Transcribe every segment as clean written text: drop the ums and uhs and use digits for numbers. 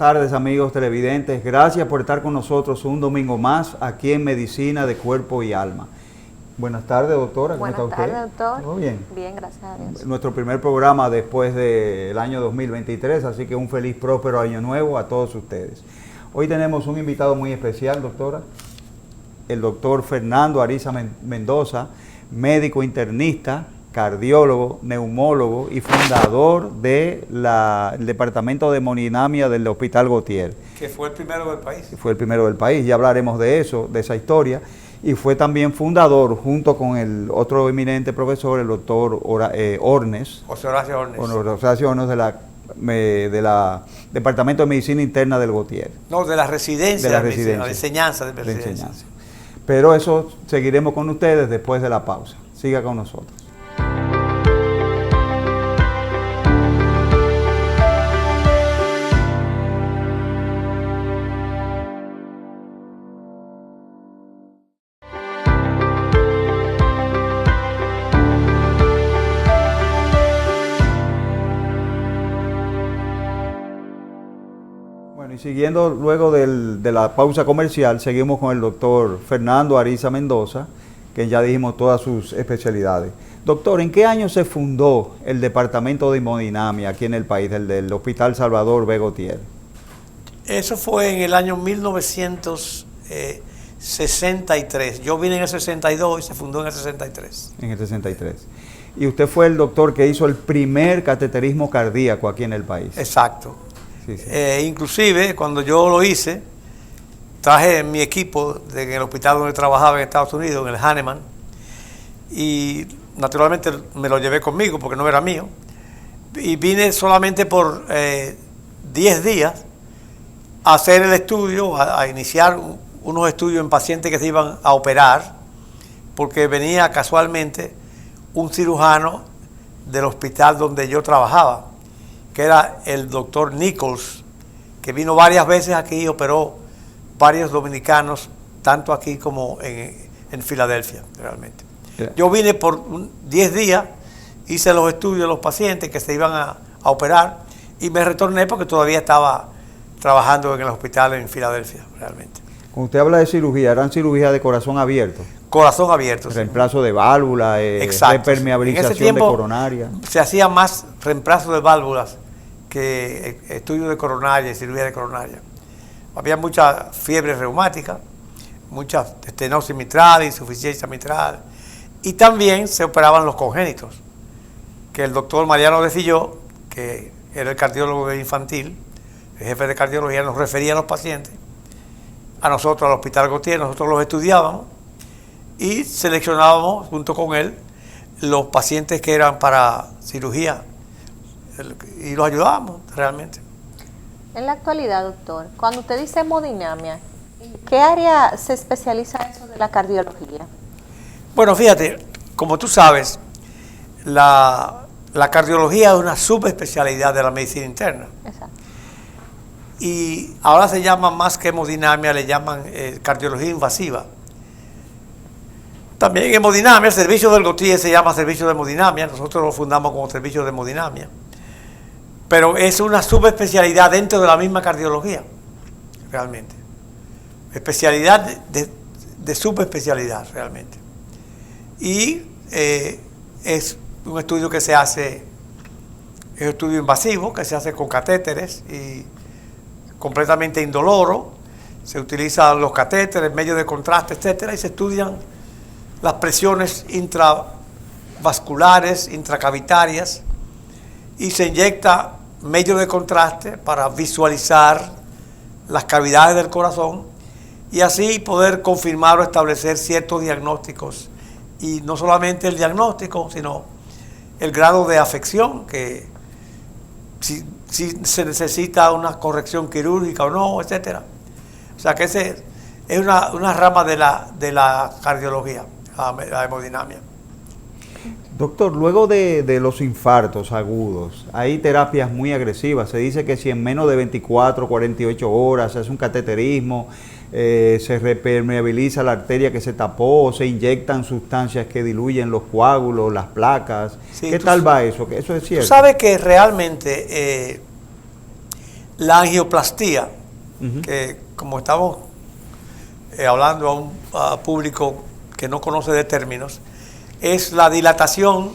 tardes, amigos televidentes. Gracias por estar con nosotros un domingo más aquí en Medicina de Cuerpo y Alma. Buenas tardes, doctora. ¿Cómo está usted? Buenas tardes, doctor. ¿Todo bien? Bien, gracias a Dios. Nuestro primer programa después del año 2023, así que un feliz, próspero año nuevo a todos ustedes. Hoy tenemos un invitado muy especial, doctora, el doctor Fernando Ariza Mendoza, médico internista, cardiólogo, neumólogo y fundador del Departamento de Hemodinamia del Hospital Gautier. Que fue el primero del país. Fue el primero del país, ya hablaremos de eso, de esa historia. Y fue también fundador, junto con el otro eminente profesor, el doctor Ornes. José Horacio Ornes. Horacio Ornes de la Departamento de Medicina Interna del Gautier. No, de la residencia. De la residencia. La enseñanza de residencia. Enseñanza. Pero eso seguiremos con ustedes después de la pausa. Siga con nosotros. Y siguiendo luego de la pausa comercial, seguimos con el doctor Fernando Ariza Mendoza, que ya dijimos todas sus especialidades. Doctor, ¿en qué año se fundó el Departamento de Hemodinamia aquí en el país, del Hospital Salvador B. Gautier? Eso fue en el año 1963. Yo vine en el 62 y se fundó en el 63. En el 63. Y usted fue el doctor que hizo el primer cateterismo cardíaco aquí en el país. Exacto. Sí, sí. Inclusive, cuando yo lo hice, traje mi equipo en el hospital donde trabajaba en Estados Unidos, en el Hahnemann, y naturalmente me lo llevé conmigo porque no era mío, y vine solamente por 10 días a hacer el estudio, a iniciar unos estudios en pacientes que se iban a operar, porque venía casualmente un cirujano del hospital donde yo trabajaba, que era el doctor Nichols, que vino varias veces aquí y operó varios dominicanos, tanto aquí como en Filadelfia, realmente. Yeah. Yo vine por 10 días, hice los estudios de los pacientes que se iban a operar y me retorné porque todavía estaba trabajando en el hospital en Filadelfia, realmente. Cuando usted habla de cirugía, ¿eran cirugías de corazón abierto? Corazón abierto. Reemplazo sí. De válvula, repermeabilización de coronaria. Se hacía más reemplazo de válvulas que estudio de coronaria y cirugía de coronaria. Había mucha fiebre reumática, mucha estenosis mitral, insuficiencia mitral, y también se operaban los congénitos, que el doctor Mariano de Filló, que era el cardiólogo infantil, el jefe de cardiología, nos refería a los pacientes, a nosotros, al Hospital Gautier, nosotros los estudiábamos y seleccionábamos junto con él los pacientes que eran para cirugía y los ayudábamos realmente. En la actualidad, doctor, cuando usted dice hemodinamia, ¿en qué área se especializa eso de la cardiología? Bueno, fíjate, como tú sabes, la cardiología es una subespecialidad de la medicina interna. Exacto. Y ahora se llama más que hemodinamia, le llaman cardiología invasiva. También hemodinamia, el servicio del Gautier se llama servicio de hemodinamia, nosotros lo fundamos como servicio de hemodinamia. Pero es una subespecialidad dentro de la misma cardiología, realmente. Especialidad de subespecialidad, realmente. Y es un estudio que se hace, es un estudio invasivo, que se hace con catéteres y completamente indoloro. Se utilizan los catéteres, medios de contraste, etcétera, y se estudian las presiones intravasculares, intracavitarias, y se inyecta medio de contraste para visualizar las cavidades del corazón y así poder confirmar o establecer ciertos diagnósticos. Y no solamente el diagnóstico, sino el grado de afección, que si se necesita una corrección quirúrgica o no, etcétera. O sea que ese es una rama de la cardiología, la hemodinamia. Doctor, luego de los infartos agudos, hay terapias muy agresivas. Se dice que si en menos de 24, 48 horas se hace un cateterismo, se repermeabiliza la arteria que se tapó, se inyectan sustancias que diluyen los coágulos, las placas. Sí, ¿qué tal va eso? ¿Eso es cierto? Tú sabes que realmente La angioplastía, que como estamos hablando a público que no conoce de términos, es la dilatación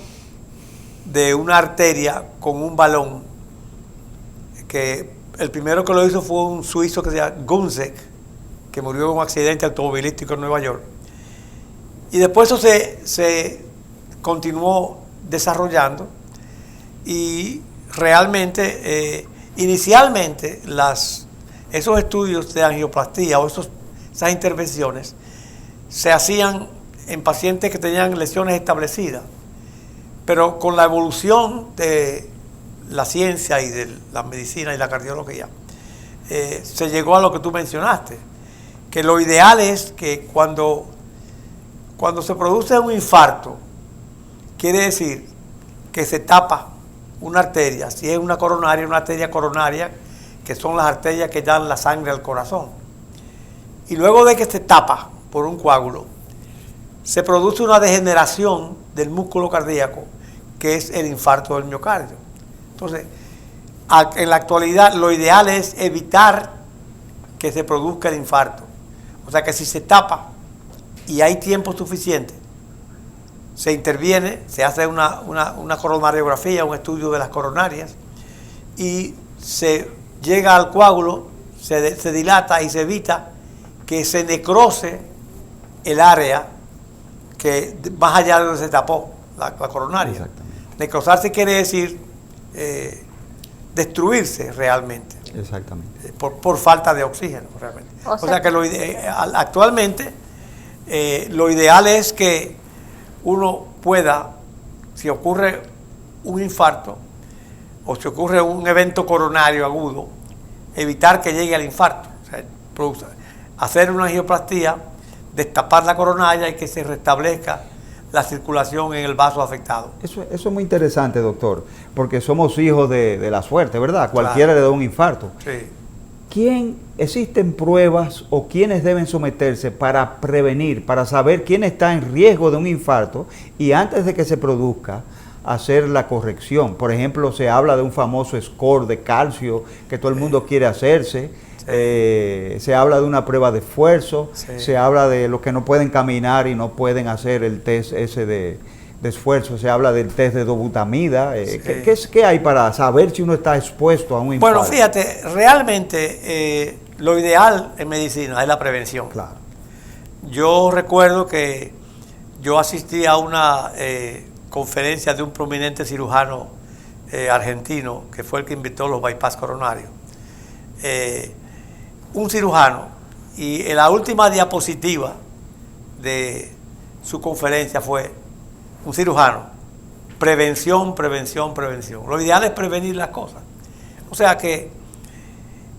de una arteria con un balón, que el primero que lo hizo fue un suizo que se llama Gunzek, que murió en un accidente automovilístico en Nueva York. Y después eso se continuó desarrollando y realmente, inicialmente, esos estudios de angioplastía o esas intervenciones se hacían en pacientes que tenían lesiones establecidas, pero con la evolución de la ciencia y de la medicina y la cardiología, se llegó a lo que tú mencionaste, que lo ideal es que cuando se produce un infarto, quiere decir que se tapa una arteria, si es una arteria coronaria, que son las arterias que dan la sangre al corazón. Y luego de que se tapa por un coágulo, se produce una degeneración del músculo cardíaco, que es el infarto del miocardio. Entonces, en la actualidad lo ideal es evitar que se produzca el infarto. O sea que si se tapa y hay tiempo suficiente, se interviene, se hace una coronariografía, un estudio de las coronarias, y se llega al coágulo, se dilata y se evita que se necrose el área que más allá de donde se tapó la coronaria. Exactamente. Necrosarse quiere decir destruirse realmente. Exactamente. Por falta de oxígeno realmente. O sea que actualmente lo ideal es que uno pueda, si ocurre un infarto o si ocurre un evento coronario agudo, evitar que llegue al infarto. O sea, hacer una angioplastía, destapar la coronaria y que se restablezca la circulación en el vaso afectado. Eso es muy interesante, doctor, porque somos hijos de la suerte, ¿verdad? Cualquiera le da un infarto. Sí. ¿Existen pruebas o quiénes deben someterse para prevenir, para saber quién está en riesgo de un infarto y antes de que se produzca, hacer la corrección? Por ejemplo, se habla de un famoso score de calcio que todo el mundo quiere hacerse. Se habla de una prueba de esfuerzo, se habla de los que no pueden caminar y no pueden hacer el test ese de esfuerzo, se habla del test de dobutamida. ¿Qué hay para saber si uno está expuesto a un infarto? Bueno, fíjate, realmente lo ideal en medicina es la prevención. Claro. Yo recuerdo que yo asistí a una conferencia de un prominente cirujano argentino, que fue el que inventó los bypass coronarios. Un cirujano, y en la última diapositiva de su conferencia fue un cirujano: prevención, prevención, prevención. Lo ideal es prevenir las cosas. O sea que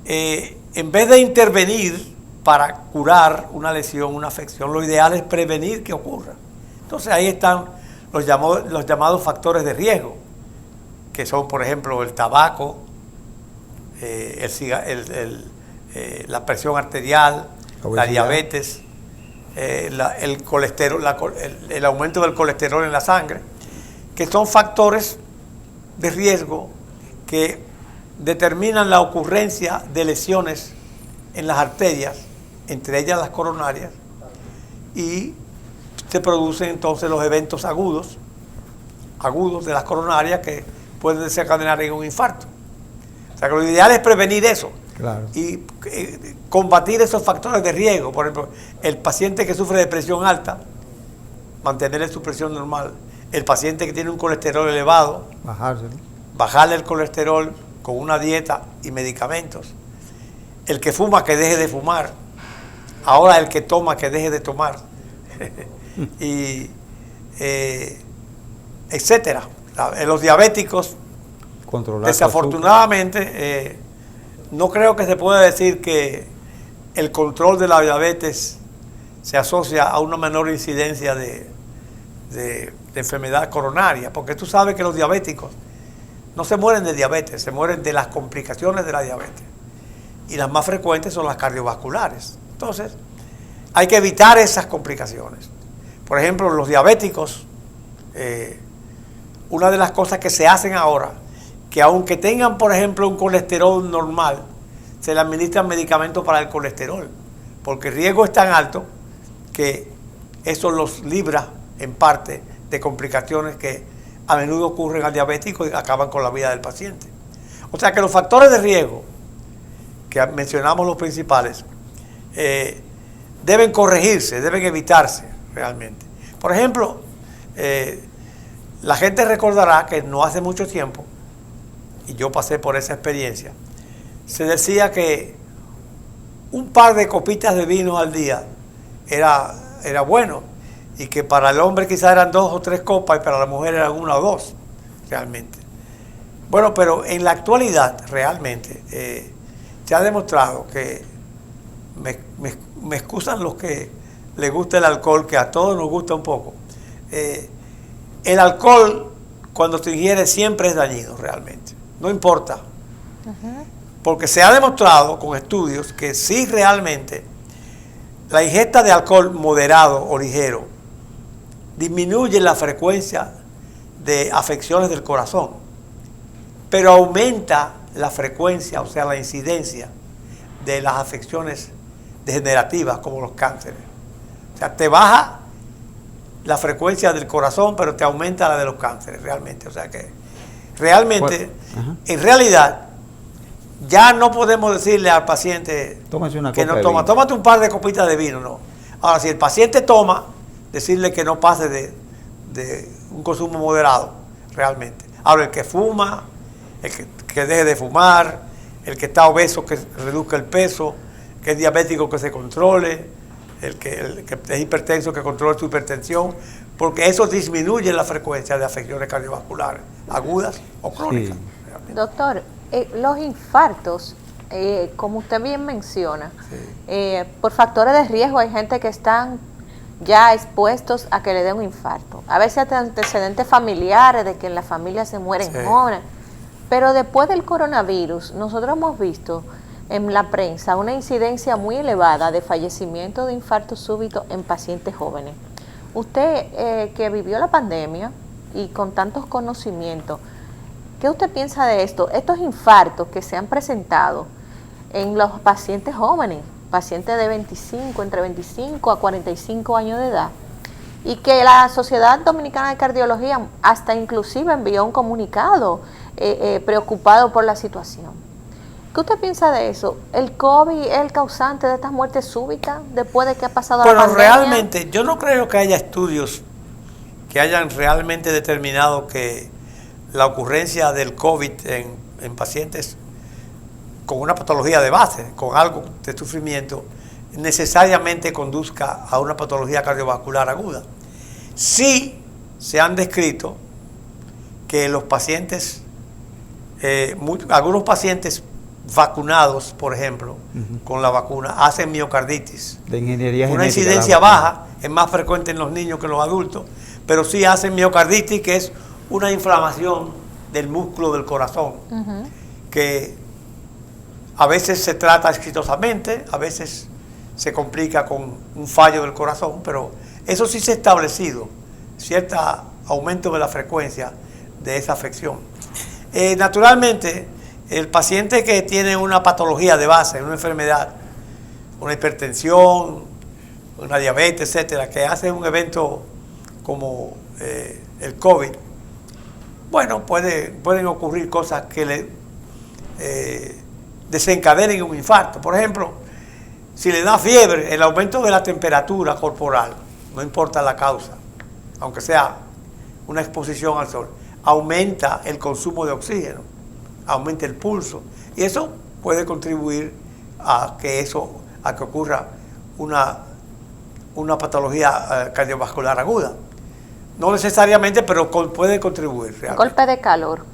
en vez de intervenir para curar una lesión, una afección, lo ideal es prevenir que ocurra. Entonces ahí están los llamados factores de riesgo, que son, por ejemplo, el tabaco, la presión arterial, la diabetes, el colesterol, el aumento del colesterol en la sangre, que son factores de riesgo que determinan la ocurrencia de lesiones en las arterias, entre ellas las coronarias, y se producen entonces los eventos agudos de las coronarias que pueden desencadenar en un infarto. O sea que lo ideal es prevenir eso. Claro. Y combatir esos factores de riesgo. Por ejemplo, el paciente que sufre de presión alta, mantenerle su presión normal. El paciente que tiene un colesterol elevado, bajarle el colesterol con una dieta y medicamentos. El que fuma, que deje de fumar. Ahora el que toma, que deje de tomar. Y etcétera. Los diabéticos, desafortunadamente, no creo que se pueda decir que el control de la diabetes se asocia a una menor incidencia de enfermedad coronaria, porque tú sabes que los diabéticos no se mueren de diabetes, se mueren de las complicaciones de la diabetes. Y las más frecuentes son las cardiovasculares. Entonces, hay que evitar esas complicaciones. Por ejemplo, los diabéticos, una de las cosas que se hacen ahora, que aunque tengan, por ejemplo, un colesterol normal, se le administran medicamentos para el colesterol, porque el riesgo es tan alto que eso los libra en parte de complicaciones que a menudo ocurren al diabético y acaban con la vida del paciente. O sea que los factores de riesgo, que mencionamos los principales, deben corregirse, deben evitarse realmente. Por ejemplo, la gente recordará que no hace mucho tiempo, y yo pasé por esa experiencia, se decía que un par de copitas de vino al día era bueno, y que para el hombre quizás eran 2 o 3 copas y para la mujer eran 1 o 2 realmente. Bueno, pero en la actualidad realmente se ha demostrado que me excusan los que les gusta el alcohol, que a todos nos gusta un poco. El alcohol, cuando se ingiere, siempre es dañino realmente, no importa. Porque se ha demostrado con estudios que sí realmente la ingesta de alcohol moderado o ligero disminuye la frecuencia de afecciones del corazón, pero aumenta la frecuencia, o sea, la incidencia de las afecciones degenerativas como los cánceres. O sea, te baja la frecuencia del corazón, pero te aumenta la de los cánceres realmente. O sea que realmente, en realidad, ya no podemos decirle al paciente que no toma, tómate un par de copitas de vino, no. Ahora, si el paciente toma, decirle que no pase de un consumo moderado, realmente. Ahora, el que fuma, el que deje de fumar, el que está obeso, que reduzca el peso, que es diabético, que se controle, el que es hipertenso, que controle su hipertensión, porque eso disminuye la frecuencia de afecciones cardiovasculares, agudas o crónicas. Sí. Doctor, los infartos, como usted bien menciona, por factores de riesgo hay gente que están ya expuestos a que le dé un infarto. A veces hasta antecedentes familiares de que en la familia se mueren jóvenes. Pero después del coronavirus, nosotros hemos visto en la prensa una incidencia muy elevada de fallecimiento de infarto súbito en pacientes jóvenes. Usted que vivió la pandemia y con tantos conocimientos, ¿qué usted piensa de esto? Estos infartos que se han presentado en los pacientes jóvenes, pacientes de entre 25 a 45 años de edad, y que la Sociedad Dominicana de Cardiología hasta inclusive envió un comunicado preocupado por la situación. ¿Qué usted piensa de eso? ¿El COVID es el causante de estas muertes súbitas después de que ha pasado la pandemia? Bueno, realmente, yo no creo que haya estudios que hayan realmente determinado que la ocurrencia del COVID en pacientes con una patología de base, con algo de sufrimiento, necesariamente conduzca a una patología cardiovascular aguda. Sí se han descrito que los pacientes, algunos pacientes vacunados, por ejemplo, con la vacuna, hacen miocarditis. De ingeniería una genética, incidencia baja, es más frecuente en los niños que en los adultos, pero sí hacen miocarditis, que es una inflamación del músculo del corazón, que a veces se trata exitosamente, a veces se complica con un fallo del corazón, pero eso sí se ha establecido, cierto aumento de la frecuencia de esa afección. Naturalmente, el paciente que tiene una patología de base, una enfermedad, una hipertensión, una diabetes, etcétera, que hace un evento como el COVID, bueno, pueden ocurrir cosas que le desencadenen un infarto. Por ejemplo, si le da fiebre, el aumento de la temperatura corporal, no importa la causa, aunque sea una exposición al sol, aumenta el consumo de oxígeno, aumenta el pulso, y eso puede contribuir a que ocurra una patología cardiovascular aguda. No necesariamente, pero puede contribuir realmente. Golpe de calor.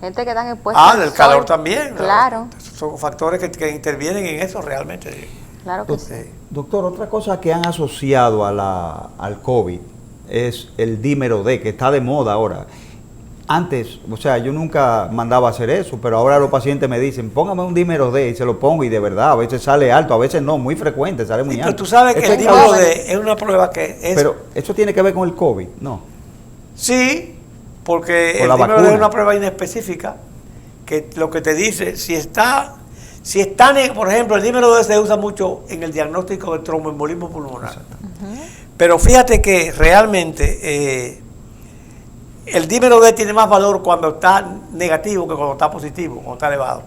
Gente que están expuestas del calor también. Claro. Son factores que intervienen en eso realmente. Claro que sí. Doctor, otra cosa que han asociado al COVID es el dímero D, que está de moda ahora. Antes, o sea, yo nunca mandaba a hacer eso, pero ahora los pacientes me dicen, póngame un dímero D, y se lo pongo, y de verdad, a veces sale alto, a veces no, muy frecuente, sale muy alto. Pero tú sabes que el dímero D es una prueba que es... Pero eso tiene que ver con el COVID, ¿no? Sí, porque el dímero D es una prueba inespecífica, que lo que te dice, si Si están, por ejemplo, el dímero D se usa mucho en el diagnóstico del tromboembolismo pulmonar. Pero fíjate que realmente el dímero D tiene más valor cuando está negativo que cuando está positivo, cuando está elevado.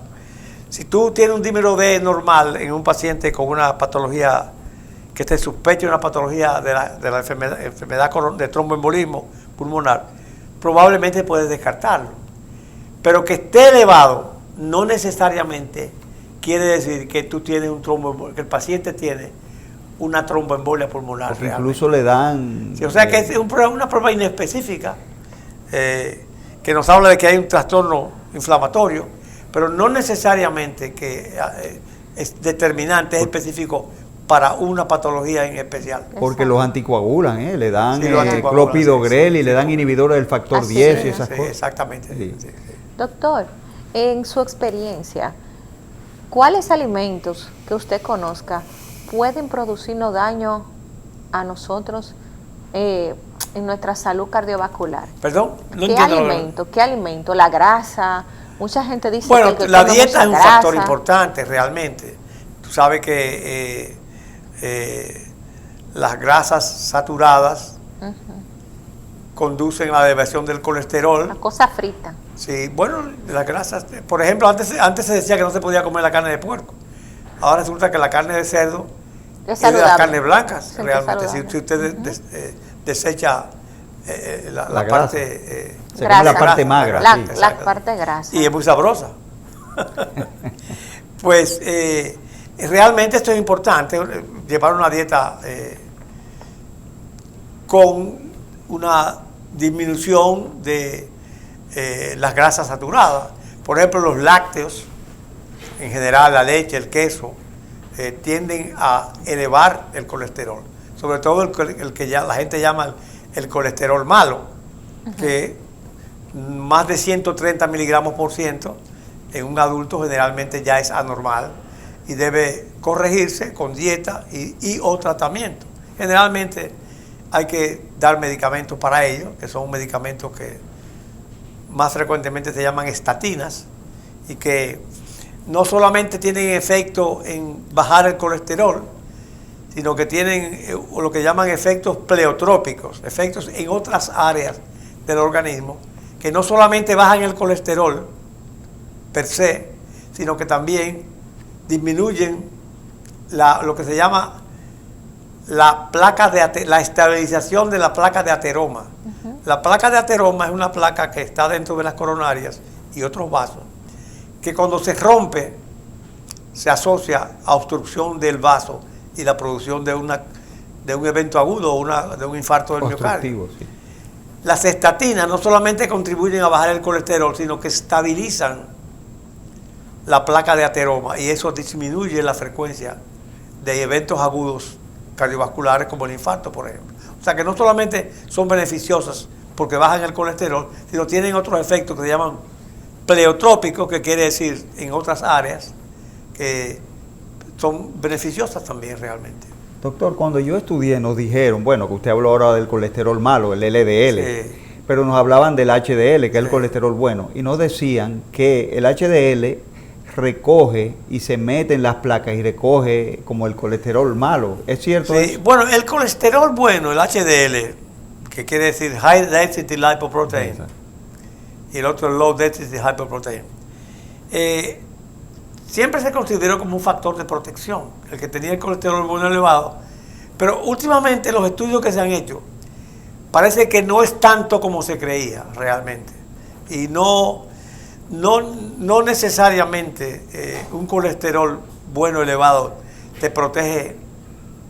Si tú tienes un dímero D normal en un paciente con una patología que te sospeche una patología de la enfermedad de tromboembolismo pulmonar, probablemente puedes descartarlo. Pero que esté elevado no necesariamente quiere decir que tú tienes un que el paciente tiene una tromboembolia pulmonar. Porque incluso le dan... Sí, o sea que es una prueba inespecífica que nos habla de que hay un trastorno inflamatorio, pero no necesariamente que es determinante, es específico para una patología en especial. Porque los anticoagulan, le dan Sí, clopidogrel y le dan sí. inhibidores del factor Así 10 y es. esas Sí, cosas. exactamente. Sí. Sí, sí. Doctor, en su experiencia, ¿cuáles alimentos que usted conozca pueden producirnos daño a nosotros en nuestra salud cardiovascular? Perdón, no ¿Qué entiendo. alimento? ¿Qué alimento? La grasa. Mucha gente dice Bueno, que la come dieta mucha es un factor grasa. importante realmente. Tú sabes que las grasas saturadas conducen a la elevación del colesterol. La cosa frita. Sí, bueno, las grasas, por ejemplo, antes se decía que no se podía comer la carne de puerco. Ahora resulta que la carne de cerdo Es es de las saludable. carnes blancas, Siempre realmente. saludable. Si usted desecha la grasa. parte... Se come la Grasa. parte magra. La, sí. la Exacto. parte grasa. Y es muy sabrosa. Pues realmente esto es importante, llevar una dieta con una disminución de las grasas saturadas. Por ejemplo, los lácteos, en general la leche, el queso, tienden a elevar el colesterol. Sobre todo el que ya la gente llama el colesterol malo, que más de 130 miligramos por ciento en un adulto generalmente ya es anormal y debe corregirse con dieta y o tratamiento. Generalmente hay que dar medicamentos para ello, que son medicamentos que más frecuentemente se llaman estatinas y que no solamente tienen efecto en bajar el colesterol, sino que tienen lo que llaman efectos pleotrópicos, efectos en otras áreas del organismo, que no solamente bajan el colesterol per se, sino que también disminuyen lo que se llama la estabilización de la placa de ateroma. La placa de ateroma es una placa que está dentro de las coronarias y otros vasos, que cuando se rompe se asocia a obstrucción del vaso y la producción de un evento agudo o de un infarto del miocardio. Sí. Las estatinas no solamente contribuyen a bajar el colesterol, sino que estabilizan la placa de ateroma y eso disminuye la frecuencia de eventos agudos cardiovasculares como el infarto, por ejemplo. O sea que no solamente son beneficiosas porque bajan el colesterol, sino tienen otros efectos que se llaman pleotrópicos, que quiere decir en otras áreas que son beneficiosas también realmente. Doctor, cuando yo estudié nos dijeron, bueno, que usted habló ahora del colesterol malo, el LDL, Sí. pero nos hablaban del HDL, que es el Sí. colesterol bueno, y nos decían que el HDL recoge y se mete en las placas y recoge como el colesterol malo. ¿Es cierto Sí, eso? bueno, el colesterol bueno, el HDL, que quiere decir High Density Lipoprotein, Exacto. y el otro Low Density Lipoprotein, siempre se consideró como un factor de protección, el que tenía el colesterol bueno elevado, pero últimamente los estudios que se han hecho parece que no es tanto como se creía realmente, y no necesariamente un colesterol bueno elevado te protege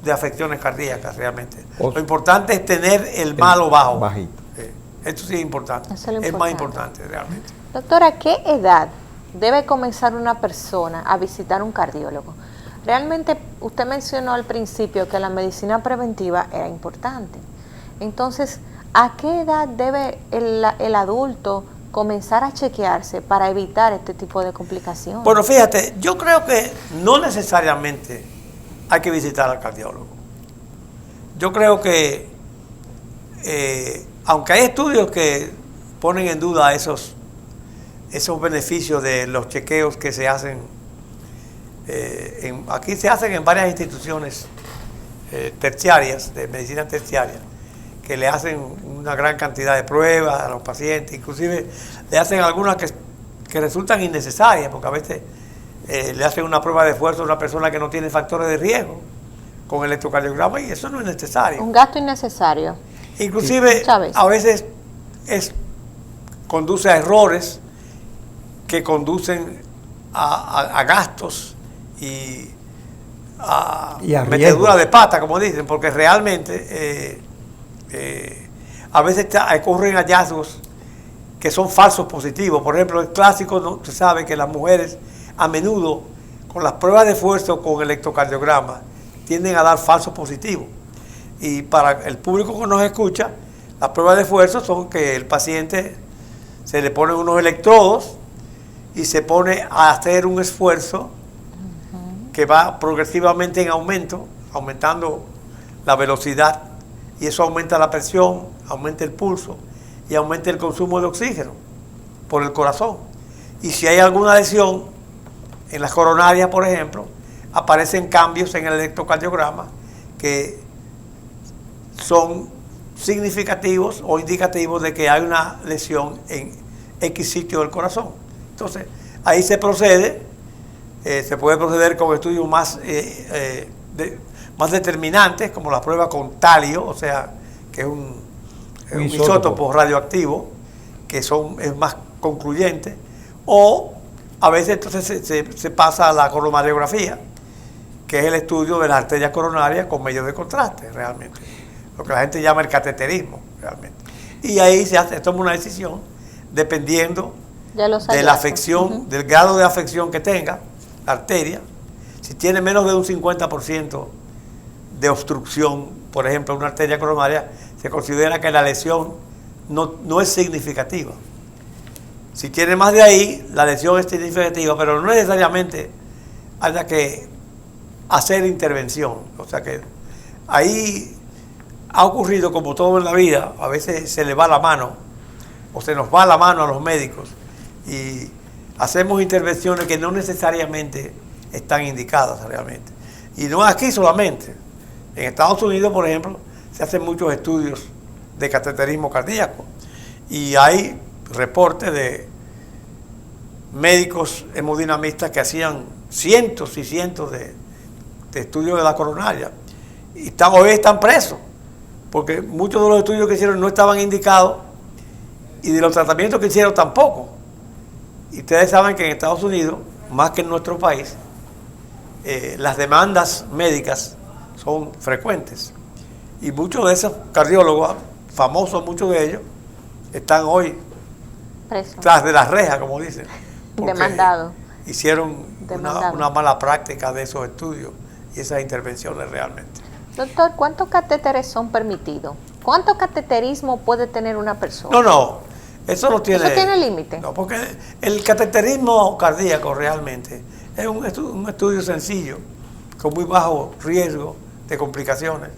de afecciones cardíacas realmente. Lo importante es tener el malo bajo. Bajito. Esto sí es importante. Eso es lo Es más importante. importante realmente. Doctora, ¿a qué edad debe comenzar una persona a visitar un cardiólogo? Realmente usted mencionó al principio que la medicina preventiva era importante. Entonces, ¿a qué edad debe el adulto comenzar a chequearse para evitar este tipo de complicaciones? Bueno, fíjate, yo creo que no necesariamente hay que visitar al cardiólogo. Yo creo que, aunque hay estudios que ponen en duda esos beneficios de los chequeos que se hacen Aquí se hacen en varias instituciones terciarias, de medicina terciaria, que le hacen una gran cantidad de pruebas a los pacientes, inclusive le hacen algunas que resultan innecesarias, porque a veces le hacen una prueba de esfuerzo a una persona que no tiene factores de riesgo con electrocardiograma y eso no es necesario. Un gasto innecesario. Inclusive a veces conduce a errores que conducen a gastos y a metedura de pata, como dicen, porque realmente a veces ocurren hallazgos que son falsos positivos. Por ejemplo, el clásico, ¿no? Se sabe que las mujeres a menudo con las pruebas de esfuerzo con electrocardiograma tienden a dar falsos positivos. Y para el público que nos escucha, las pruebas de esfuerzo son que el paciente se le ponen unos electrodos y se pone a hacer un esfuerzo que va progresivamente en aumento, aumentando la velocidad, y eso aumenta la presión, aumenta el pulso y aumenta el consumo de oxígeno por el corazón. Y si hay alguna lesión en las coronarias, por ejemplo, aparecen cambios en el electrocardiograma que son significativos o indicativos de que hay una lesión en X sitio del corazón. Entonces, ahí se procede, se puede proceder con estudios más determinantes, como la prueba con talio, o sea, que es un isótopo radioactivo, que es más concluyente, o a veces entonces se pasa a la coronariografía, que es el estudio de las arterias coronarias con medios de contraste, realmente, lo que la gente llama el cateterismo, realmente. Y ahí se toma una decisión dependiendo de la afección, del grado de afección que tenga la arteria. Si tiene menos de un 50% de obstrucción, por ejemplo, una arteria coronaria, se considera que la lesión no es significativa. Si tiene más de ahí, la lesión es significativa, pero no necesariamente haya que hacer intervención. O sea que ahí ha ocurrido, como todo en la vida, a veces se le va la mano, o se nos va la mano a los médicos, y hacemos intervenciones que no necesariamente están indicadas realmente. Y no aquí solamente. En Estados Unidos, por ejemplo, se hacen muchos estudios de cateterismo cardíaco y hay reportes de médicos hemodinamistas que hacían cientos y cientos de estudios de la coronaria y hoy están presos porque muchos de los estudios que hicieron no estaban indicados y de los tratamientos que hicieron tampoco. Y ustedes saben que en Estados Unidos, más que en nuestro país, las demandas médicas son frecuentes. Y muchos de esos cardiólogos, famosos muchos de ellos, están hoy tras de las rejas, como dicen. Demandado. Hicieron una mala práctica de esos estudios y esas intervenciones realmente. Doctor, ¿cuántos catéteres son permitidos? ¿Cuánto cateterismo puede tener una persona? No, eso no tiene... ¿Eso tiene límite? No, porque el cateterismo cardíaco realmente es un estudio sencillo, con muy bajo riesgo de complicaciones.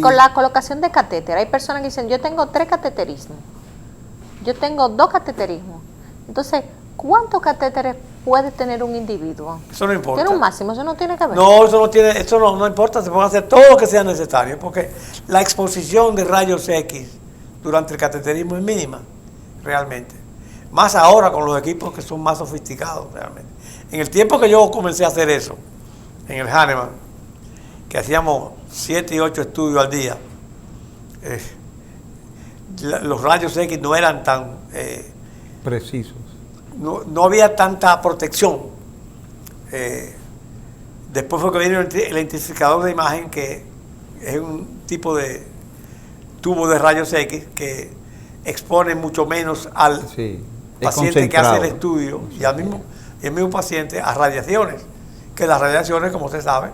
Con la colocación de catéter, hay personas que dicen, yo tengo 3 cateterismos, yo tengo 2 cateterismos. Entonces, ¿cuántos catéteres puede tener un individuo? Eso no importa. ¿Tiene un máximo? Eso no tiene que ver. No, eso no importa, se puede hacer todo lo que sea necesario, porque la exposición de rayos X durante el cateterismo es mínima, realmente. Más ahora con los equipos que son más sofisticados, realmente. En el tiempo que yo comencé a hacer eso, en el Hahnemann, que hacíamos 7 y 8 estudios al día, los rayos X no eran tan precisos. No había tanta protección. Después fue que vino el identificador de imagen, que es un tipo de tubo de rayos X que expone mucho menos al paciente que hace el estudio y al mismo paciente a radiaciones, que las radiaciones, como usted sabe,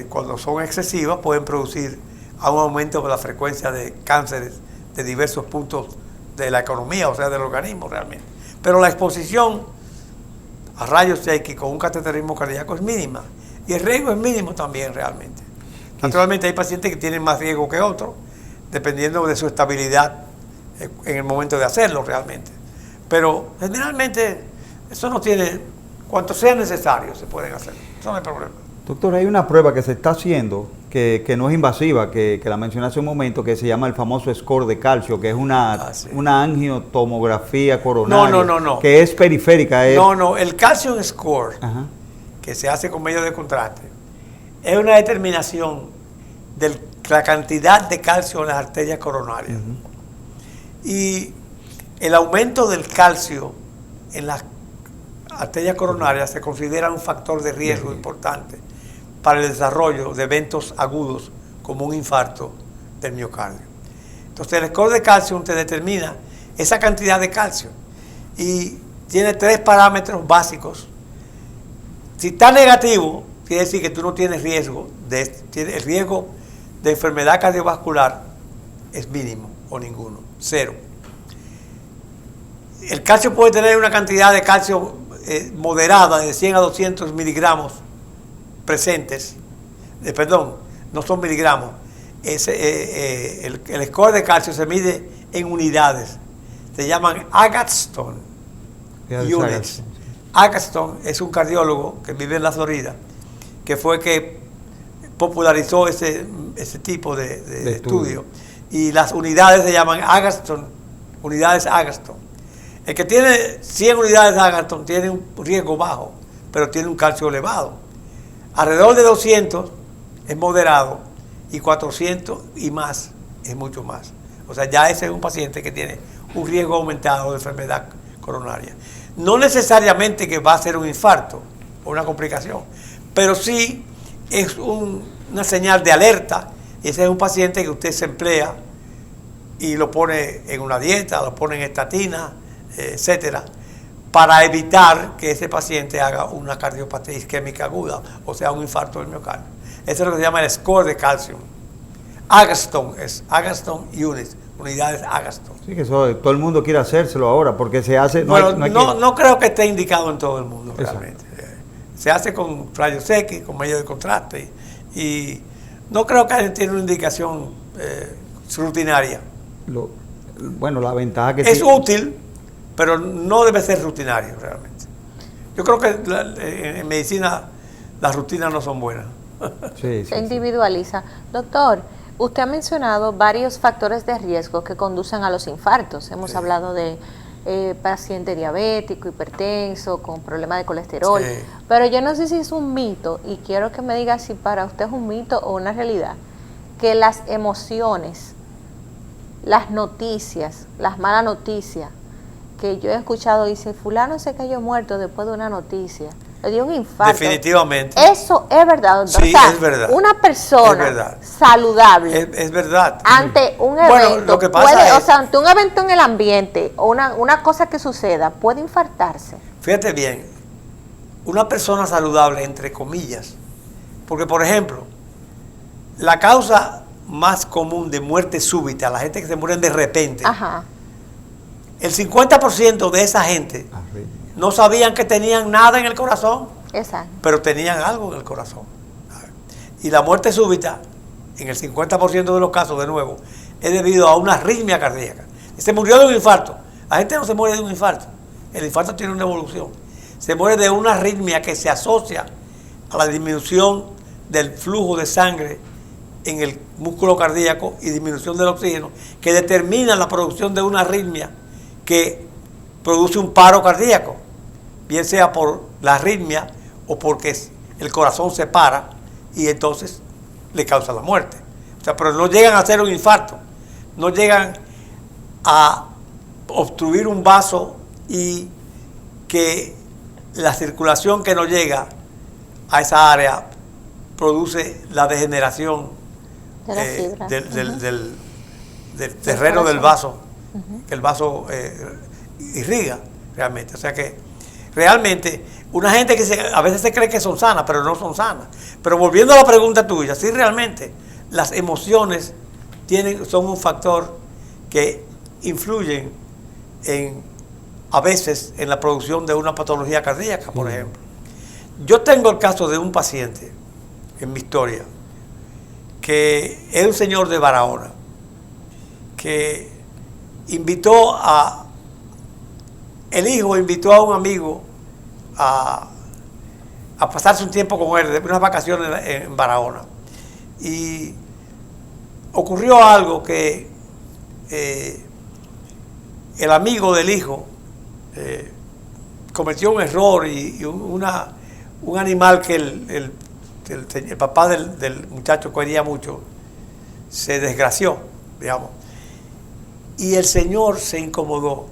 cuando son excesivas pueden producir un aumento de la frecuencia de cánceres de diversos puntos de la economía, o sea, del organismo realmente. Pero la exposición a rayos X con un cateterismo cardíaco es mínima y el riesgo es mínimo también realmente. Naturalmente hay pacientes que tienen más riesgo que otros, dependiendo de su estabilidad en el momento de hacerlo realmente. Pero generalmente eso no tiene Cuanto sea necesario se pueden hacer. Eso no hay problema. Doctor, hay una prueba que se está haciendo que no es invasiva, que la mencioné hace un momento, que se llama el famoso score de calcio, que es una angiotomografía coronaria. No. Que es periférica. No, el calcium score, Ajá. que se hace con medio de contraste, es una determinación de la cantidad de calcio en las arterias coronarias. Y el aumento del calcio en las arterias coronarias se considera un factor de riesgo importante para el desarrollo de eventos agudos como un infarto del miocardio. Entonces el score de calcio te determina esa cantidad de calcio y tiene 3 parámetros básicos. Si está negativo, quiere decir que tú no tienes riesgo, el riesgo de enfermedad cardiovascular es mínimo o ninguno, 0. El calcio puede tener una cantidad de calcio moderada de 100 a 200 miligramos presentes, no son miligramos. El score de calcio se mide en unidades, se llaman Agatston units. Agatston es un cardiólogo que vive en la Florida, que fue que popularizó ese tipo de estudio, y las unidades se llaman Agatston, unidades Agatston. El que tiene 100 unidades de Agatston tiene un riesgo bajo, pero tiene un calcio elevado. Alrededor de 200 es moderado y 400 y más es mucho más. O sea, ya ese es un paciente que tiene un riesgo aumentado de enfermedad coronaria. No necesariamente que va a ser un infarto o una complicación, pero sí es una señal de alerta. Ese es un paciente que usted se emplea y lo pone en una dieta, lo pone en estatina, etcétera, para evitar que ese paciente haga una cardiopatía isquémica aguda, o sea, un infarto del miocardio. Eso es lo que se llama el score de calcio. Agatston es Agatston units, unidades Agatston. Sí, que eso, todo el mundo quiere hacérselo ahora, porque se hace... No creo que esté indicado en todo el mundo, realmente. Se hace con rayos X, con medio de contraste, y no creo que tiene una indicación rutinaria. La ventaja que es útil, pero no debe ser rutinario realmente. Yo creo que en medicina las rutinas no son buenas. Se individualiza. Doctor, usted ha mencionado varios factores de riesgo que conducen a los infartos. Hemos hablado de paciente diabético, hipertenso, con problemas de colesterol. Pero yo no sé si es un mito, y quiero que me diga si para usted es un mito o una realidad, que las emociones, las noticias, las malas noticias, que yo he escuchado, dice, fulano se cayó muerto después de una noticia, le dio un infarto. Definitivamente. Eso es verdad, doctor. Sí, o sea, es verdad. Una persona saludable es verdad. Ante un evento, bueno, lo que pasa o sea, ante un evento en el ambiente o una cosa que suceda, puede infartarse. Fíjate bien, una persona saludable, entre comillas, porque por ejemplo, la causa más común de muerte súbita, la gente que se muere de repente, el 50% de esa gente no sabían que tenían nada en el corazón, pero tenían algo en el corazón. Y la muerte súbita, en el 50% de los casos, de nuevo, es debido a una arritmia cardíaca. Se murió de un infarto. La gente no se muere de un infarto. El infarto tiene una evolución. Se muere de una arritmia que se asocia a la disminución del flujo de sangre en el músculo cardíaco y disminución del oxígeno, que determina la producción de una arritmia que produce un paro cardíaco, bien sea por la arritmia o porque el corazón se para y entonces le causa la muerte. O sea, pero no llegan a hacer un infarto, no llegan a obstruir un vaso y que la circulación que no llega a esa área produce la degeneración del terreno del vaso, que el vaso irriga realmente. O sea que realmente una gente que a veces se cree que son sanas, pero no son sanas. Pero volviendo a la pregunta tuya, sí, realmente las emociones son un factor que influyen a veces en la producción de una patología cardíaca, por ejemplo. Yo tengo el caso de un paciente en mi historia, que es un señor de Barahona, que el hijo invitó a un amigo a a pasarse un tiempo con él, de unas vacaciones en Barahona. Y ocurrió algo que el amigo del hijo cometió un error y un animal que el papá del muchacho quería mucho se desgració, digamos. Y el señor se incomodó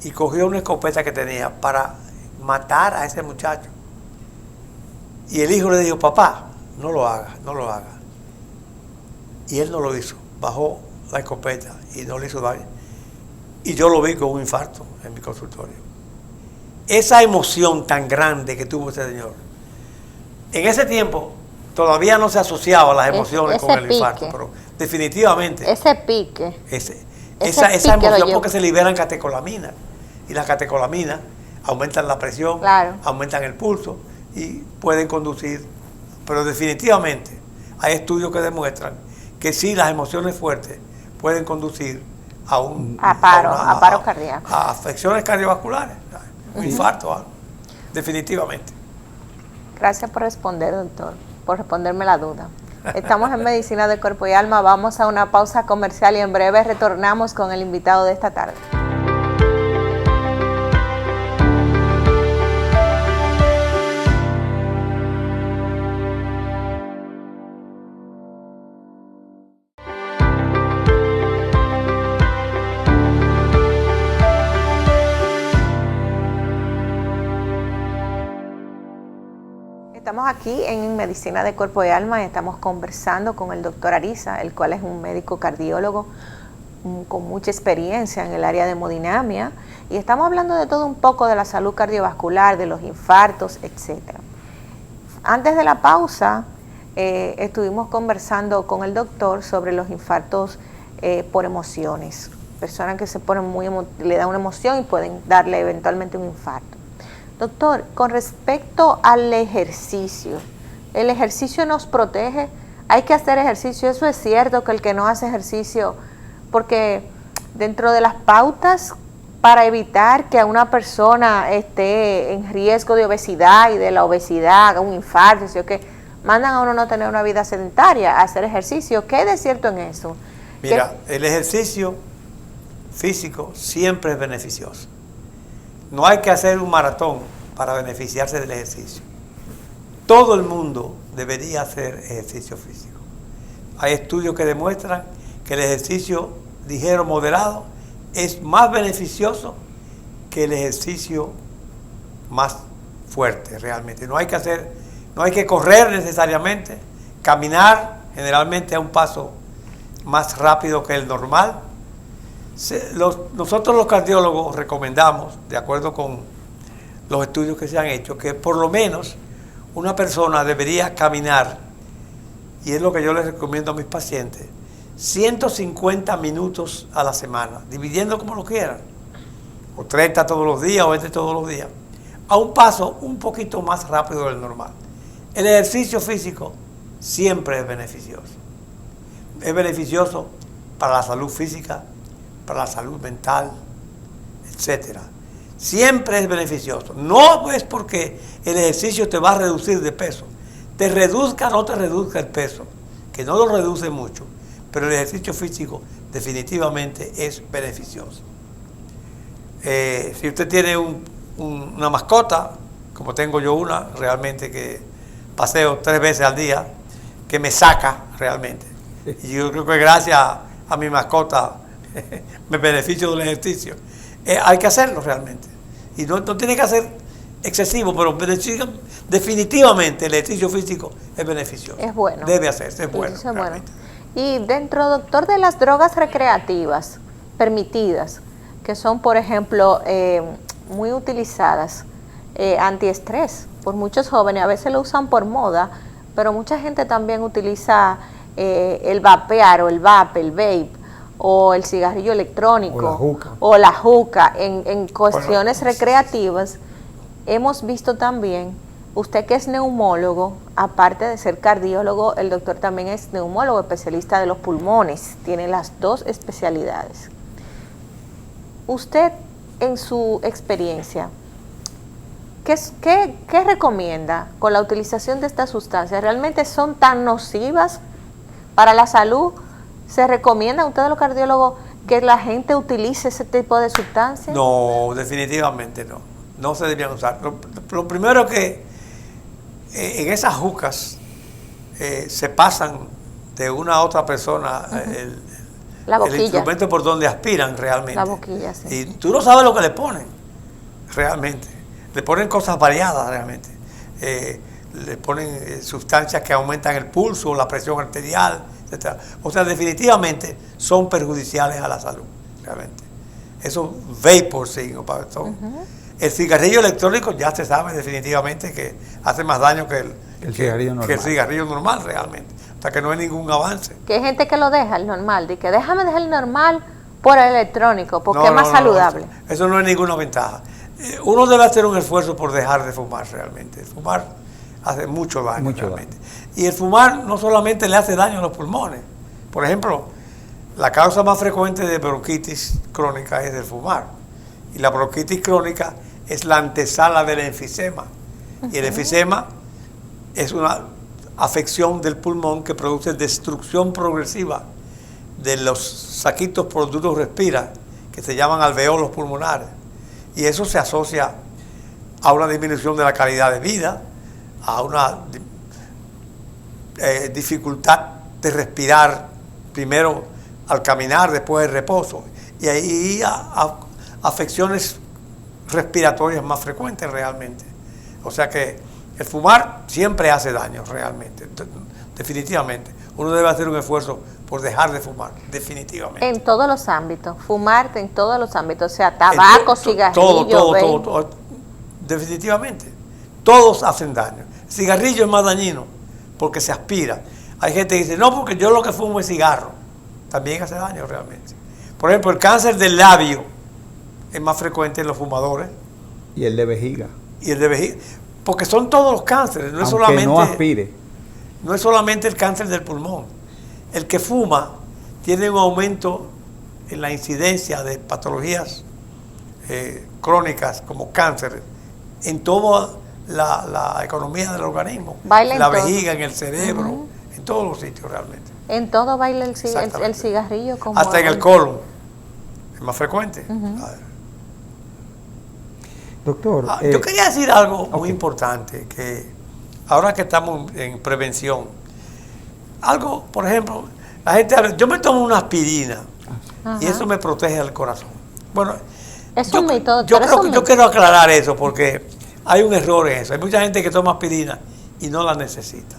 y cogió una escopeta que tenía para matar a ese muchacho. Y el hijo le dijo, papá, no lo haga, no lo haga. Y él no lo hizo, bajó la escopeta y no le hizo daño. Y yo lo vi con un infarto en mi consultorio. Esa emoción tan grande que tuvo ese señor. En ese tiempo todavía no se asociaba las emociones con el infarto, pero definitivamente ese pique, esa emoción, porque se liberan catecolaminas y las catecolaminas aumentan la presión, claro, aumentan el pulso y pueden conducir, pero definitivamente hay estudios que demuestran que sí, las emociones fuertes pueden conducir a paro cardíaco, a afecciones cardiovasculares, un infarto, algo. Definitivamente. Gracias por responder, doctor, por responderme la duda. Estamos en Medicina de Cuerpo y Alma, vamos a una pausa comercial y en breve retornamos con el invitado de esta tarde. Estamos aquí en Medicina de Cuerpo y Alma y estamos conversando con el doctor Ariza, el cual es un médico cardiólogo con mucha experiencia en el área de hemodinamia, y estamos hablando de todo un poco de la salud cardiovascular, de los infartos, etc. Antes de la pausa estuvimos conversando con el doctor sobre los infartos por emociones, personas que se ponen le da una emoción y pueden darle eventualmente un infarto. Doctor, con respecto al ejercicio, ¿el ejercicio nos protege? ¿Hay que hacer ejercicio? ¿Eso es cierto que el que no hace ejercicio? Porque dentro de las pautas para evitar que a una persona esté en riesgo de obesidad y de la obesidad haga un infarto, ¿sí? Que mandan a uno no tener una vida sedentaria, a hacer ejercicio. ¿Qué hay de cierto en eso? Mira, el ejercicio físico siempre es beneficioso. No hay que hacer un maratón para beneficiarse del ejercicio. Todo el mundo debería hacer ejercicio físico. Hay estudios que demuestran que el ejercicio ligero moderado es más beneficioso que el ejercicio más fuerte realmente. No hay que correr necesariamente, caminar generalmente a un paso más rápido que el normal. Nosotros los cardiólogos recomendamos, de acuerdo con los estudios que se han hecho, que por lo menos una persona debería caminar, y es lo que yo les recomiendo a mis pacientes, 150 minutos a la semana, dividiendo como lo quieran, o 30 todos los días, o 20 todos los días, a un paso un poquito más rápido del normal. El ejercicio físico siempre es beneficioso. Es beneficioso para la salud física, para la salud mental, etcétera. Siempre es beneficioso. No es porque el ejercicio te va a reducir de peso. Te reduzca o no te reduzca el peso, que no lo reduce mucho, pero el ejercicio físico definitivamente es beneficioso. Si usted tiene una mascota, como tengo yo una, realmente que paseo 3 veces al día, que me saca realmente. Y yo creo que gracias a mi mascota me beneficio del ejercicio. Hay que hacerlo realmente. Y no tiene que ser excesivo, pero definitivamente el ejercicio físico es beneficioso. Es bueno. Debe hacerse, es bueno. Es bueno. Y dentro, doctor, de las drogas recreativas permitidas, que son, por ejemplo, muy utilizadas, antiestrés, por muchos jóvenes, a veces lo usan por moda, pero mucha gente también utiliza el vapear o el vape, el vape, o el cigarrillo electrónico, o la juca en cuestiones recreativas. Hemos visto también, usted que es neumólogo, aparte de ser cardiólogo, el doctor también es neumólogo, especialista de los pulmones, tiene las 2 especialidades. Usted, en su experiencia, ¿qué recomienda con la utilización de estas sustancias? ¿Realmente son tan nocivas para la salud? ¿Se recomienda a ustedes los cardiólogos que la gente utilice ese tipo de sustancias? No, definitivamente no. No se deberían usar. Lo primero que en esas jucas se pasan de una a otra persona La el boquilla. instrumento por donde aspiran realmente. La boquilla, sí. Y tú no sabes lo que le ponen realmente. Le ponen cosas variadas realmente. Le ponen sustancias que aumentan el pulso, la presión arterial, etc. O sea, definitivamente son perjudiciales a la salud, realmente. Esos vapors, sí, son. El cigarrillo electrónico ya se sabe definitivamente que hace más daño que el cigarrillo normal. Que el cigarrillo normal realmente. O sea que no hay ningún avance. Que hay gente que lo deja, el normal, de que déjame dejar el normal por el electrónico, porque es más No, saludable. eso no es ninguna ventaja. Uno debe hacer un esfuerzo por dejar de fumar realmente. El fumar hace mucho daño realmente. Y el fumar no solamente le hace daño a los pulmones. Por ejemplo, la causa más frecuente de bronquitis crónica es el fumar. Y la bronquitis crónica es la antesala del enfisema. Y el enfisema es una afección del pulmón que produce destrucción progresiva de los saquitos por donde uno respira, que se llaman alveolos pulmonares. Y eso se asocia a una disminución de la calidad de vida, a una dificultad de respirar, primero al caminar, después el reposo, y ahí a afecciones respiratorias más frecuentes realmente. O sea que el fumar siempre hace daño realmente, definitivamente. Uno debe hacer un esfuerzo por dejar de fumar, definitivamente. En todos los ámbitos, fumar en todos los ámbitos, o sea, tabaco, cigarrillo, todo, definitivamente. Todos hacen daño. El cigarrillo es más dañino porque se aspira. Hay gente que dice, no, porque yo lo que fumo es cigarro. También hace daño realmente. Por ejemplo, el cáncer del labio es más frecuente en los fumadores. Y el de vejiga. Y el de vejiga. Porque son todos los cánceres, no es Aunque solamente. no aspire. No es solamente el cáncer del pulmón. El que fuma tiene un aumento en la incidencia de patologías crónicas como cáncer en toda la economía del organismo. Baila en la en todo. vejiga, en el cerebro, en todos los sitios realmente. En todo baila el cigarrillo como hasta en el colon. Es más frecuente. Doctor. Yo quería decir algo muy importante, que ahora que estamos en prevención, algo, por ejemplo, la gente habla, yo me tomo una aspirina y eso me protege el corazón. Bueno, es un mito, yo quiero aclarar eso porque hay un error en eso. Hay mucha gente que toma aspirina y no la necesita.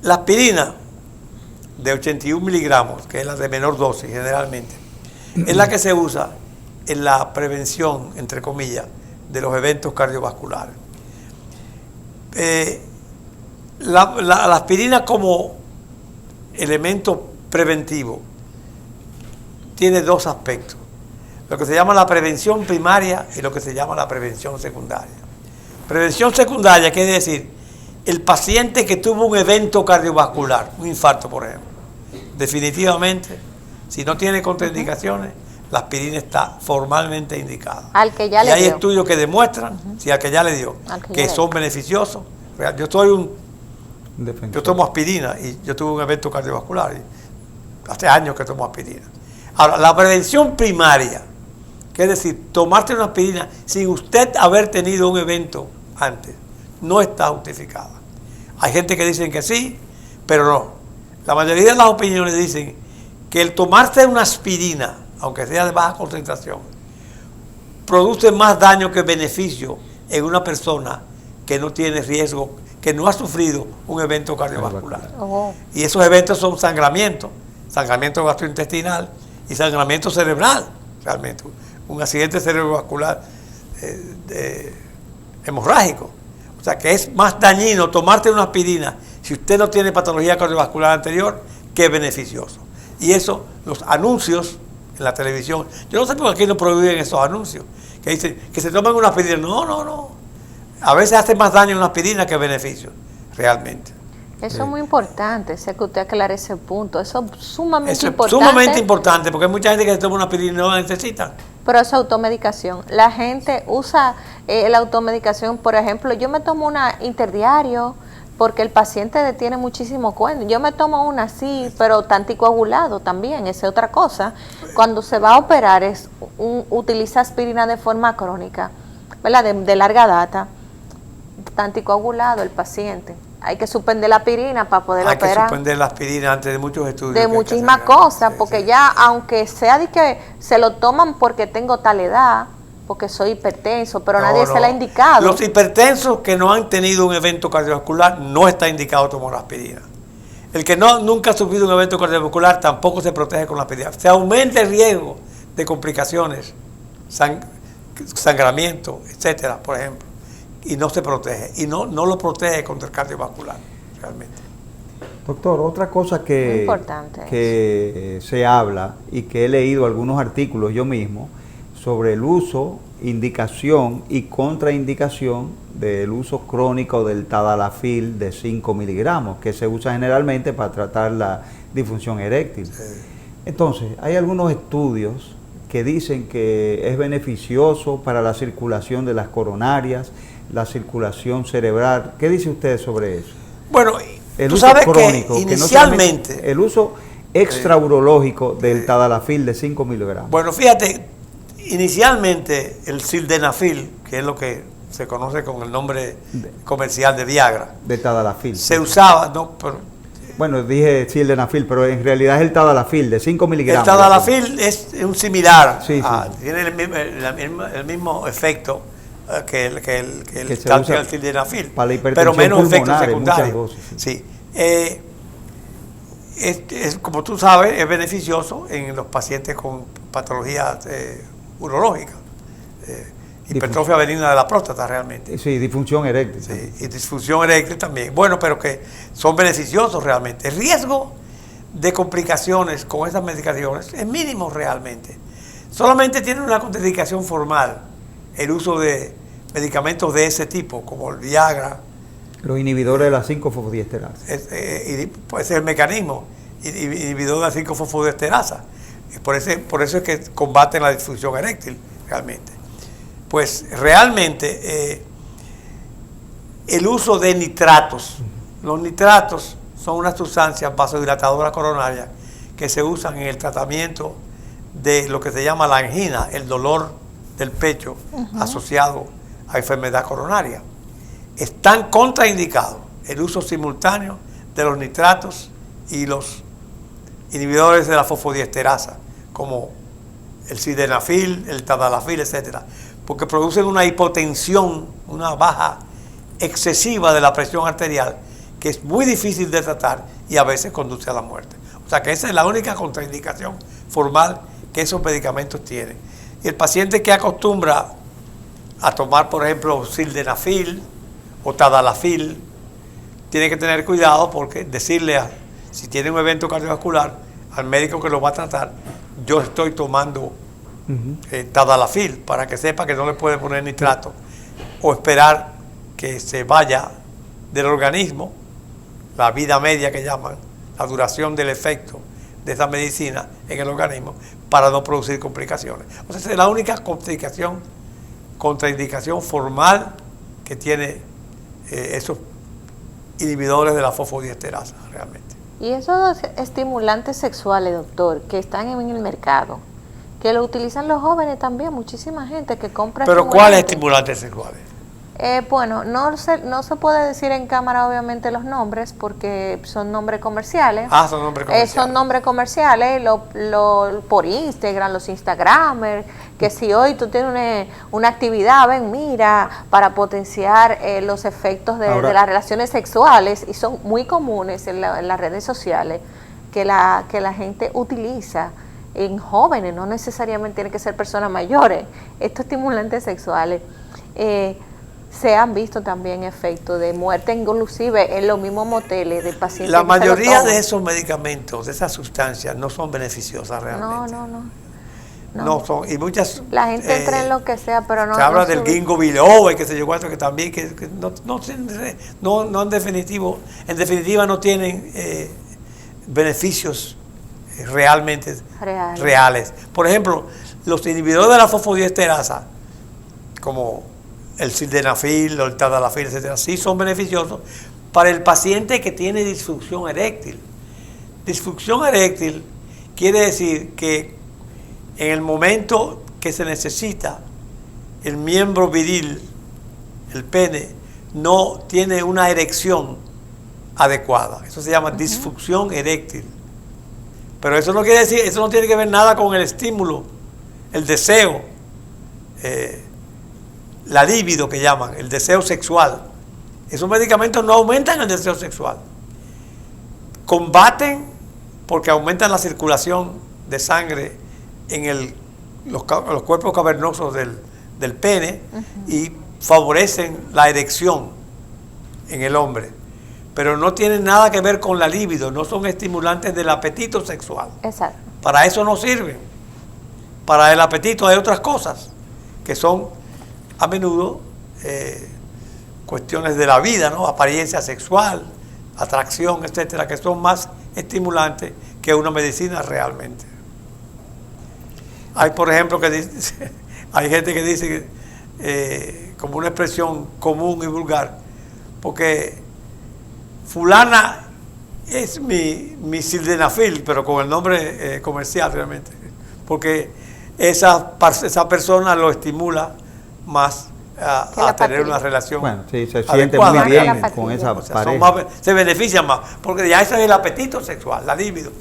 La aspirina de 81 miligramos, que es la de menor dosis generalmente, es la que se usa en la prevención, entre comillas, de los eventos cardiovasculares. La aspirina como elemento preventivo tiene dos aspectos, lo que se llama la prevención primaria y lo que se llama la prevención secundaria. Prevención secundaria quiere decir el paciente que tuvo un evento cardiovascular, un infarto por ejemplo, definitivamente, si no tiene contraindicaciones, la aspirina está formalmente indicada. Al que ya le dio. Y hay estudios que demuestran, si al que ya le dio, que son beneficiosos. Yo tomo aspirina y yo tuve un evento cardiovascular y hace años que tomo aspirina. Ahora, la prevención primaria, que es decir, tomarte una aspirina sin usted haber tenido un evento antes, no está justificada. Hay gente que dicen que sí, pero no. La mayoría de las opiniones dicen que el tomarse una aspirina, aunque sea de baja concentración, produce más daño que beneficio en una persona que no tiene riesgo, que no ha sufrido un evento cardiovascular. Y esos eventos son sangramiento gastrointestinal y sangramiento cerebral, realmente, un accidente cerebrovascular hemorrágico. O sea que es más dañino tomarte una aspirina si usted no tiene patología cardiovascular anterior que beneficioso. Y eso, los anuncios en la televisión, yo no sé por qué aquí no prohíben esos anuncios, que dicen que se toman una aspirina. No. A veces hace más daño una aspirina que beneficio, realmente. Eso es muy importante, sé que usted aclare ese punto. Eso es sumamente Eso es importante. sumamente importante, porque hay mucha gente que se toma una aspirina y no la necesita. Pero es automedicación. La gente usa la automedicación, por ejemplo, yo me tomo una interdiario porque el paciente tiene muchísimo cuento. Yo me tomo una así, pero está anticoagulado también, esa es otra cosa. Cuando se va a operar utiliza aspirina de forma crónica, ¿verdad? De larga data. Está anticoagulado el paciente. Hay que suspender la aspirina para poder operar. Hay que suspender la aspirina antes de muchos estudios. De muchísimas cosas, porque ya, aunque sea de que se lo toman porque tengo tal edad, porque soy hipertenso, pero nadie se la ha indicado. Los hipertensos que no han tenido un evento cardiovascular no está indicado tomar la aspirina. El que nunca ha sufrido un evento cardiovascular tampoco se protege con la aspirina. Se aumenta el riesgo de complicaciones, sangramiento, etcétera, por ejemplo, y no se protege, y no lo protege contra el cardiovascular, realmente. Doctor, otra cosa que se habla y que he leído algunos artículos yo mismo sobre el uso, indicación y contraindicación del uso crónico del tadalafil de 5 miligramos, que se usa generalmente para tratar la disfunción eréctil. Sí. Entonces, hay algunos estudios que dicen que es beneficioso para la circulación de las coronarias, la circulación cerebral. ¿Qué dice usted sobre eso? Bueno, el tú uso sabes crónico, que inicialmente... Que el uso extraurológico del tadalafil de 5 miligramos. Bueno, fíjate, inicialmente el sildenafil, que es lo que se conoce con el nombre comercial de Viagra, de tadalafil, se usaba, no, pero, bueno, dije sildenafil, pero en realidad es el tadalafil de 5 miligramos. El tadalafil es un similar, sí. Tiene el mismo efecto que el sildenafil, para la hipertensión pero menos efectos pulmonar, secundarios. Como tú sabes, es beneficioso en los pacientes con patologías urológicas, hipertrofia benigna de la próstata realmente. Sí, disfunción eréctil. Sí, y disfunción eréctil también. Bueno, pero que son beneficiosos realmente. El riesgo de complicaciones con estas medicaciones es mínimo realmente. Solamente tiene una contraindicación formal el uso de medicamentos de ese tipo, como el Viagra. Los inhibidores de la 5-fosfodiesterasa. Pues es el mecanismo, inhibidor de la 5-fosfodiesterasa. Por eso es que combaten la disfunción eréctil, realmente. Pues realmente el uso de nitratos. Los nitratos son unas sustancias vasodilatadoras coronarias que se usan en el tratamiento de lo que se llama la angina, el dolor del pecho asociado a enfermedad coronaria. Están contraindicados el uso simultáneo de los nitratos y los inhibidores de la fosfodiesterasa, como el sildenafil, el tadalafil, etcétera, porque producen una hipotensión, una baja excesiva de la presión arterial, que es muy difícil de tratar y a veces conduce a la muerte. O sea que esa es la única contraindicación formal que esos medicamentos tienen. Y el paciente que acostumbra a tomar, por ejemplo, sildenafil o tadalafil, tiene que tener cuidado porque decirle, si tiene un evento cardiovascular, al médico que lo va a tratar, yo estoy tomando tadalafil, para que sepa que no le puede poner nitrato, o esperar que se vaya del organismo, la vida media que llaman, la duración del efecto de esa medicina en el organismo, para no producir complicaciones. O sea, esa es la única contraindicación formal que tiene esos inhibidores de la fosfodiesterasa realmente. Y esos estimulantes sexuales, doctor, que están en el mercado, que lo utilizan los jóvenes también, muchísima gente que compra. ¿Pero cuáles estimulantes sexuales? Bueno, no se puede decir en cámara obviamente los nombres porque son nombres comerciales. Son nombres comerciales. Son nombres comerciales, por Instagram, los Instagramers, que si hoy tú tienes una actividad, ven, mira, para potenciar los efectos de las relaciones sexuales, y son muy comunes en las redes sociales, que la gente utiliza en jóvenes, no necesariamente tienen que ser personas mayores. Estos estimulantes sexuales se han visto también efectos de muerte, inclusive en los mismos moteles de pacientes. La mayoría de esos medicamentos, de esas sustancias, no son beneficiosas realmente. No son, y muchas... La gente entra en lo que sea, pero no... Se habla del ginkgo biloba y qué sé yo cuánto, que también, que no en definitiva no tienen beneficios realmente reales. Por ejemplo, los inhibidores de la fosfodiesterasa, como el sildenafil, el tadalafil, etcétera, sí son beneficiosos para el paciente que tiene disfunción eréctil. Disfunción eréctil quiere decir que en el momento que se necesita, el miembro viril, el pene, no tiene una erección adecuada. Eso se llama disfunción eréctil. Pero eso no quiere decir, eso no tiene que ver nada con el estímulo, el deseo, la libido que llaman, el deseo sexual. Esos medicamentos no aumentan el deseo sexual. Combaten porque aumentan la circulación de sangre en los cuerpos cavernosos del pene y favorecen la erección en el hombre. Pero no tienen nada que ver con la libido, no son estimulantes del apetito sexual. Exacto. Para eso no sirven. Para el apetito hay otras cosas que son a menudo cuestiones de la vida, ¿no? Apariencia sexual, atracción, etcétera, que son más estimulantes que una medicina realmente. Hay, por ejemplo, que dice, hay gente que dice como una expresión común y vulgar, porque fulana es mi sildenafil, pero con el nombre comercial realmente, porque esa persona lo estimula más a tener una relación. Bueno, sí, se siente muy bien con esa o sea, pareja. se benefician más, porque ya ese es el apetito sexual, la libido,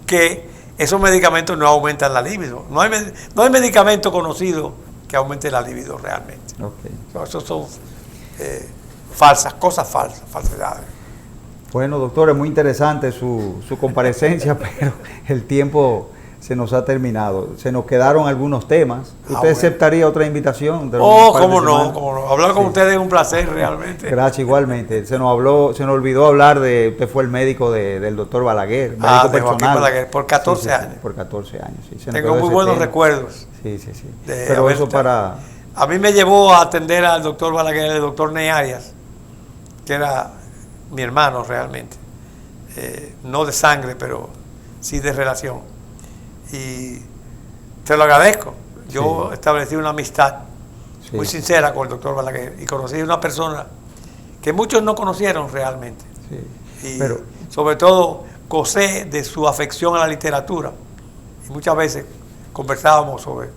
que esos medicamentos no aumentan la libido. No hay medicamento conocido que aumente la libido realmente. Okay. Esos son falsedades. Bueno, doctor, es muy interesante su comparecencia, pero el tiempo se nos ha terminado. Se nos quedaron algunos temas. ¿Usted aceptaría otra invitación? Cómo no. Hablar con ustedes es un placer realmente. Gracias, igualmente. Se nos olvidó hablar usted fue el médico del doctor Balaguer, médico de Joaquín personal. Balaguer, por 14 años. Por 14 años, sí. Tengo muy buenos recuerdos. Sí. Pero eso para... A mí me llevó a atender al doctor Balaguer, el doctor Ney Arias, que era mi hermano realmente. No de sangre, pero sí de relación. Y te lo agradezco. Yo establecí una amistad muy sincera con el doctor Balaguer y conocí a una persona que muchos no conocieron realmente. Y sobre todo gocé de su afección a la literatura. Y muchas veces conversábamos sobre...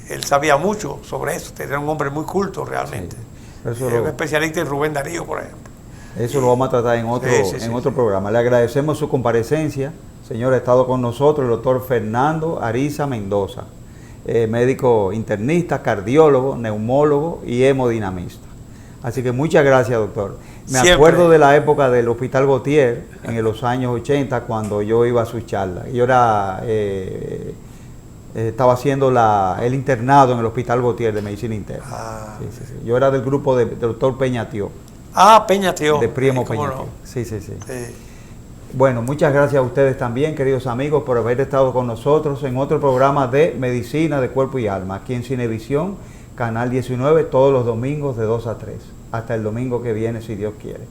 él sabía mucho sobre eso, era un hombre muy culto realmente. Un especialista en Rubén Darío, por ejemplo. Eso lo vamos a tratar en otro programa. Le agradecemos su comparecencia. Señor, ha estado con nosotros el doctor Fernando Ariza Mendoza, médico internista, cardiólogo, neumólogo y hemodinamista. Así que muchas gracias, doctor. Me acuerdo de la época del Hospital Gautier, en los años 80, cuando yo iba a sus charlas. Yo estaba haciendo el internado en el Hospital Gautier de Medicina Interna. Sí. Yo era del grupo del doctor Peñatió. Peñatió. De Primo Peñatió. No. Sí. Bueno, muchas gracias a ustedes también, queridos amigos, por haber estado con nosotros en otro programa de Medicina de Cuerpo y Alma, aquí en Cinevisión, Canal 19, todos los domingos de 2 a 3. Hasta el domingo que viene, si Dios quiere.